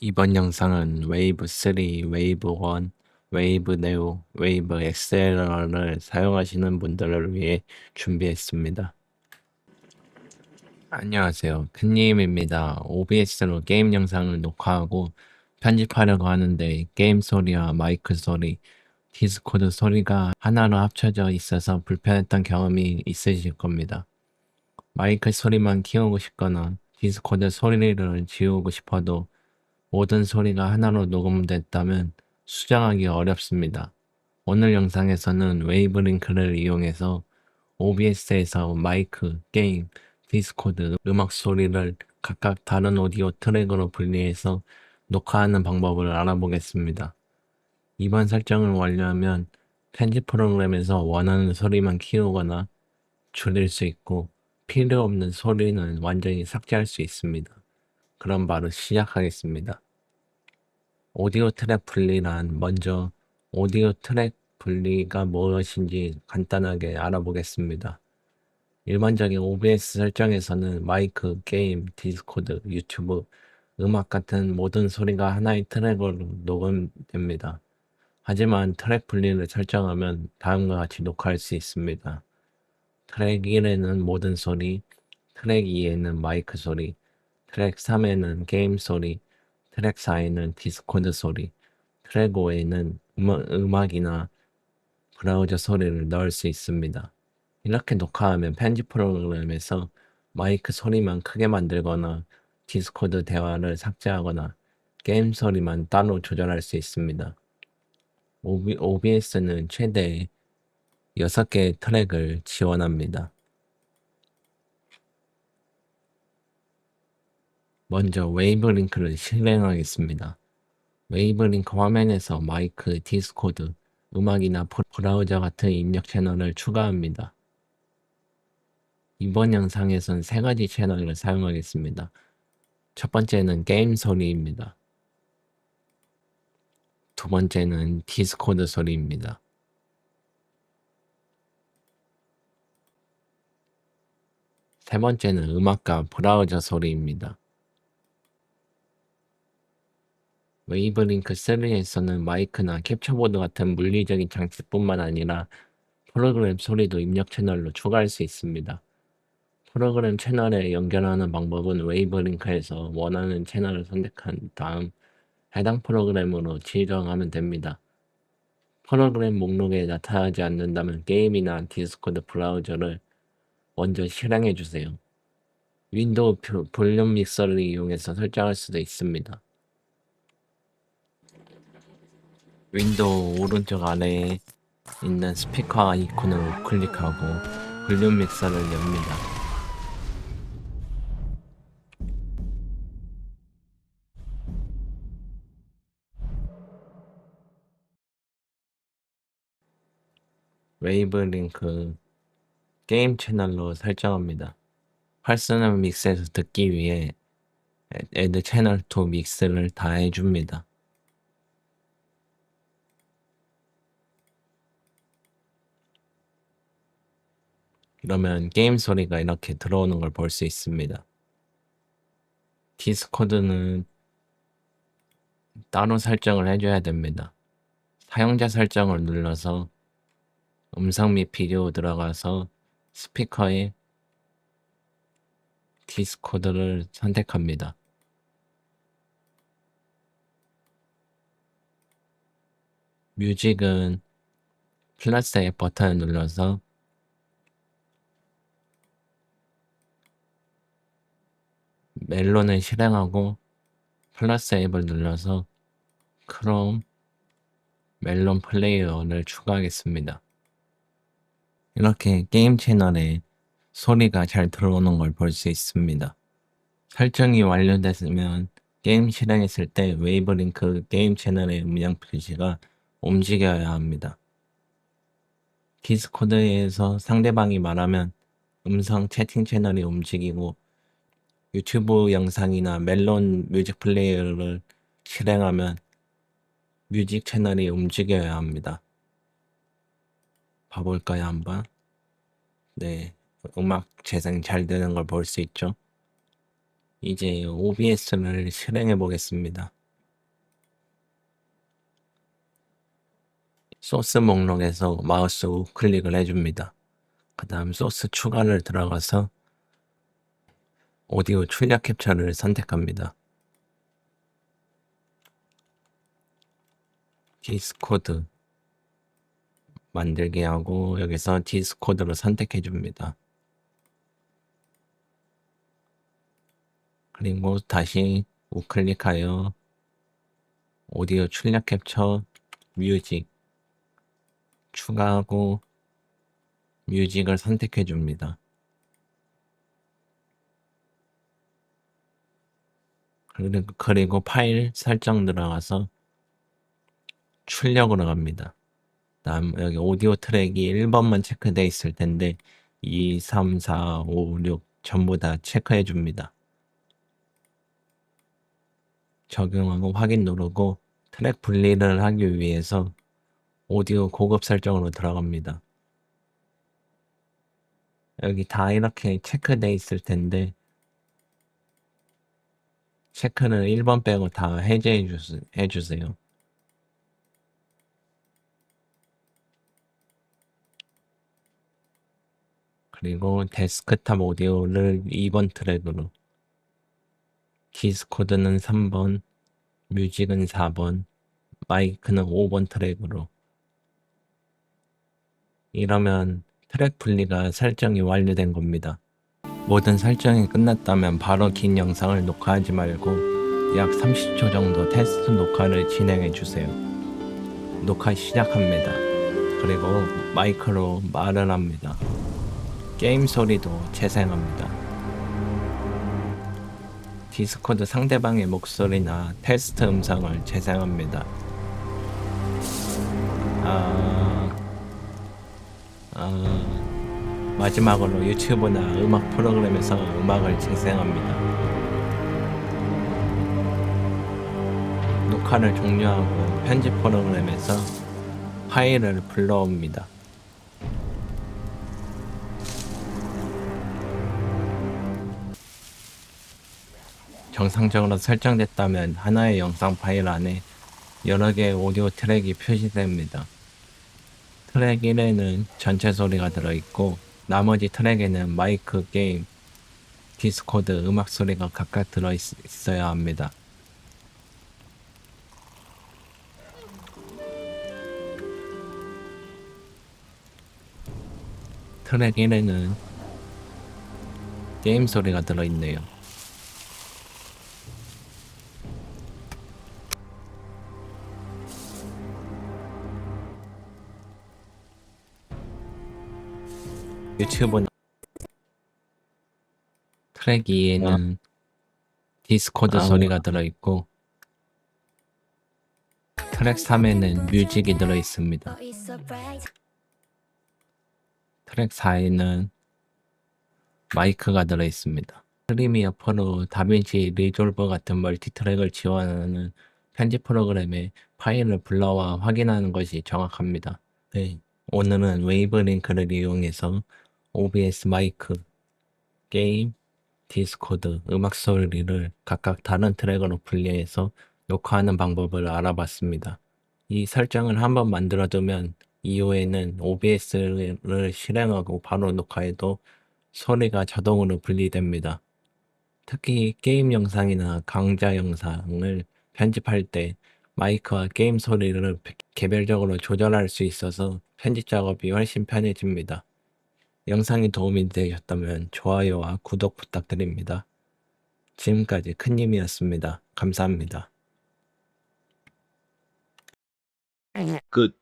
이번 영상은 웨이브 3, 웨이브 1, 웨이브 네오, 웨이브 XLR을 사용하시는 분들을 위해 준비했습니다. 안녕하세요. 큰님입니다. OBS로 게임 영상을 녹화하고 편집하려고 하는데 게임 소리와 마이크 소리, 디스코드 소리가 하나로 합쳐져 있어서 불편했던 경험이 있으실 겁니다. 마이크 소리만 키우고 싶거나 디스코드 소리를 지우고 싶어도 모든 소리가 하나로 녹음됐다면 수정하기 어렵습니다. 오늘 영상에서는 웨이브 링크를 이용해서 OBS에서 마이크, 게임, 디스코드, 음악 소리를 각각 다른 오디오 트랙으로 분리해서 녹화하는 방법을 알아보겠습니다. 이번 설정을 완료하면 편집 프로그램에서 원하는 소리만 키우거나 줄일 수 있고 필요 없는 소리는 완전히 삭제할 수 있습니다. 그럼 바로 시작하겠습니다. 오디오 트랙 분리란 먼저 오디오 트랙 분리가 무엇인지 간단하게 알아보겠습니다. 일반적인 OBS 설정에서는 마이크, 게임, 디스코드, 유튜브, 음악 같은 모든 소리가 하나의 트랙으로 녹음됩니다. 하지만 트랙 분리를 설정하면 다음과 같이 녹화할 수 있습니다. 트랙 1에는 모든 소리, 트랙 2에는 마이크 소리, 트랙 3에는 게임 소리, 트랙 4에는 디스코드 소리, 트랙 5에는 음악이나 브라우저 소리를 넣을 수 있습니다. 이렇게 녹화하면 편집 프로그램에서 마이크 소리만 크게 만들거나 디스코드 대화를 삭제하거나 게임 소리만 따로 조절할 수 있습니다. OBS는 최대 6개의 트랙을 지원합니다. 먼저 웨이브 링크를 실행하겠습니다. 웨이브 링크 화면에서 마이크, 디스코드, 음악이나 브라우저 같은 입력 채널을 추가합니다. 이번 영상에선 3가지 채널을 사용하겠습니다. 첫 번째는 게임 소리입니다. 두 번째는 디스코드 소리입니다. 세 번째는 음악과 브라우저 소리입니다. 웨이브 링크 3에서는 마이크나 캡처보드 같은 물리적인 장치뿐만 아니라 프로그램 소리도 입력 채널로 추가할 수 있습니다. 프로그램 채널에 연결하는 방법은 웨이브 링크에서 원하는 채널을 선택한 다음 해당 프로그램으로 지정하면 됩니다. 프로그램 목록에 나타나지 않는다면 게임이나 디스코드 브라우저를 먼저 실행해 주세요. 윈도우 볼륨 믹서를 이용해서 설정할 수도 있습니다. 윈도우 오른쪽 아래에 있는 스피커 아이콘을 우클릭하고 볼륨 믹서를 엽니다. 웨이브 링크 게임 채널로 설정합니다. 퍼스널 믹스에서 듣기 위해 Add Channel to Mix를 다 해줍니다. 그러면 게임 소리가 이렇게 들어오는 걸 볼 수 있습니다. 디스코드는 따로 설정을 해줘야 됩니다. 사용자 설정을 눌러서 음성 및 비디오 들어가서 스피커에 디스코드를 선택합니다. 뮤직은 플러스 F 버튼을 눌러서 멜론을 실행하고 플러스 F를 눌러서 크롬 멜론 플레이어를 추가하겠습니다. 이렇게 게임 채널에 소리가 잘 들어오는 걸 볼 수 있습니다. 설정이 완료됐으면 게임 실행했을 때 웨이브 링크 게임 채널의 음량 표시가 움직여야 합니다. 디스코드에서 상대방이 말하면 음성 채팅 채널이 움직이고 유튜브 영상이나 멜론 뮤직 플레이어를 실행하면 뮤직 채널이 움직여야 합니다. 봐볼까요, 한번? 네, 음악 재생 잘 되는 걸 볼 수 있죠? 이제 OBS를 실행해 보겠습니다. 소스 목록에서 마우스 우클릭을 해줍니다. 그 다음 소스 추가를 들어가서 오디오 출력 캡처를 선택합니다. 디스코드 만들게 하고 여기서 디스코드로 선택해 줍니다. 그리고 다시 우클릭하여 오디오 출력 캡처 뮤직 추가하고 뮤직을 선택해 줍니다. 그리고 파일 설정 들어가서 출력으로 갑니다. 다음 여기 오디오 트랙이 1번만 체크되어 있을 텐데 2, 3, 4, 5, 6 전부 다 체크해 줍니다. 적용하고 확인 누르고 트랙 분리를 하기 위해서 오디오 고급 설정으로 들어갑니다. 여기 다 이렇게 체크되어 있을 텐데 체크는 1번 빼고 다 해제해 주세요. 그리고 데스크탑 오디오를 2번 트랙으로, 디스코드는 3번, 뮤직은 4번, 마이크는 5번 트랙으로. 이러면 트랙 분리가 설정이 완료된 겁니다. 모든 설정이 끝났다면 바로 긴 영상을 녹화하지 말고 약 30초 정도 테스트 녹화를 진행해 주세요. 녹화 시작합니다. 그리고 마이크로 말을 합니다. 게임 소리도 재생합니다. 디스코드 상대방의 목소리나 테스트 음성을 재생합니다. 마지막으로 유튜브나 음악 프로그램에서 음악을 재생합니다. 녹화를 종료하고 편집 프로그램에서 파일을 불러옵니다. 정상적으로 설정됐다면 하나의 영상 파일 안에 여러 개의 오디오 트랙이 표시됩니다. 트랙 1에는 전체 소리가 들어있고 나머지 트랙에는 마이크, 게임, 디스코드, 음악 소리가 각각 들어있어야 합니다. 트랙 1에는 게임 소리가 들어있네요. 유튜브는 트랙 2에는 디스코드 소리가 들어있고 트랙 3에는 뮤직이 들어있습니다. 트랙 4에는 마이크가 들어있습니다. 프리미어 프로, 다빈치 리졸버 같은 멀티트랙을 지원하는 편집 프로그램에 파일을 불러와 확인하는 것이 정확합니다. 네, 오늘은 웨이브 링크를 이용해서 OBS 마이크, 게임, 디스코드, 음악 소리를 각각 다른 트랙으로 분리해서 녹화하는 방법을 알아봤습니다. 이 설정을 한번 만들어두면 이후에는 OBS를 실행하고 바로 녹화해도 소리가 자동으로 분리됩니다. 특히 게임 영상이나 강좌 영상을 편집할 때 마이크와 게임 소리를 개별적으로 조절할 수 있어서 편집 작업이 훨씬 편해집니다. 영상이 도움이 되셨다면 좋아요와 구독 부탁드립니다. 지금까지 큰님이었습니다. 감사합니다. 끝.